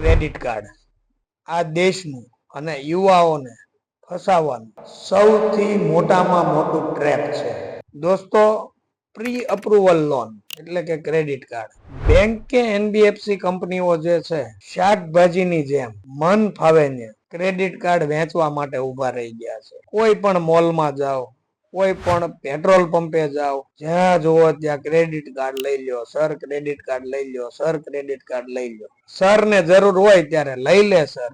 Credit card આ દેશનું અને યુવાઓને ફસાવવાનું સૌથી મોટામાં મોટું ટ્રેપ છે દોસ્તો. પ્રી અપ્રુવલ લોન એટલે કે ક્રેડિટ કાર્ડ. બેંક કે એનબીએફસી કંપનીઓ જે છે શાકભાજીની જેમ મન ફાવે ને ક્રેડિટ કાર્ડ વેચવા માટે ઉભા રહી ગયા છે. કોઈ પણ મોલમાં જાઓ, કોઈ પણ પેટ્રોલ પંપે જાઓ, જ્યાં જુઓ ત્યાં ક્રેડિટ કાર્ડ લઈ લ્યો સર, ક્રેડિટ કાર્ડ લઈ લ્યો સર, ક્રેડિટ કાર્ડ લઈ લ્યો. સર ને જરૂર હોય ત્યારે લઈ લે સર,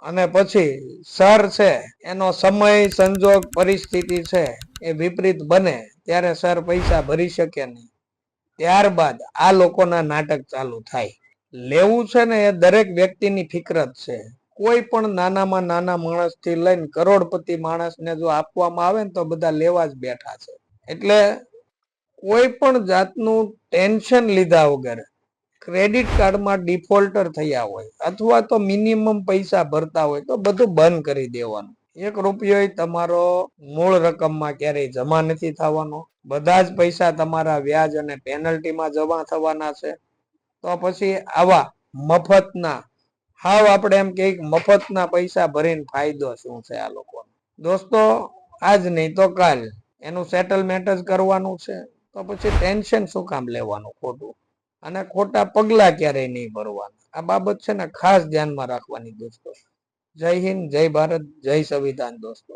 અને પછી સર છે એનો સમય સંજોગ પરિસ્થિતિ છે એ વિપરીત બને ત્યારે સર પૈસા ભરી શકે નહીં. ત્યારબાદ આ લોકોના નાટક ચાલુ થાય. લેવું છે ને એ દરેક વ્યક્તિની ફિકરત છે. કોઈ પણ નાનામાં નાના માણસ થી લઈને કરોડપતિ માણસને જો આપવામાં આવે ને તો બધા લેવા જ બેઠા છે. એટલે કોઈ પણ જાતનું ટેન્શન લીધા વગર ક્રેડિટ કાર્ડમાં ડિફોલ્ટર થયા હોય અથવા તો મિનિમમ પૈસા ભરતા હોય તો બધું બંધ કરી દેવાનું. 1 રૂપિયો તમારો મૂળ રકમમાં ક્યારેય જમા નથી થવાનો. બધા જ પૈસા તમારા વ્યાજ અને પેનલ્ટીમાં જમા થવાના છે. તો પછી આવા મફતના હાવ આપણે એમ કે મફતના પૈસા ભરીને ફાયદો શું છે આ લોકોને? દોસ્તો આજ નહીં તો કાલ એનું સેટલમેન્ટ જ કરવાનું છે. તો પછી ટેન્શન શું કામ લેવાનું ખોટું, અને ખોટા પગલા ક્યારેય નહીં ભરવાના. આ બાબત છે ને ખાસ ધ્યાનમાં રાખવાની દોસ્તો. જય હિન્દ, જય ભારત, જય સંવિધાન દોસ્તો.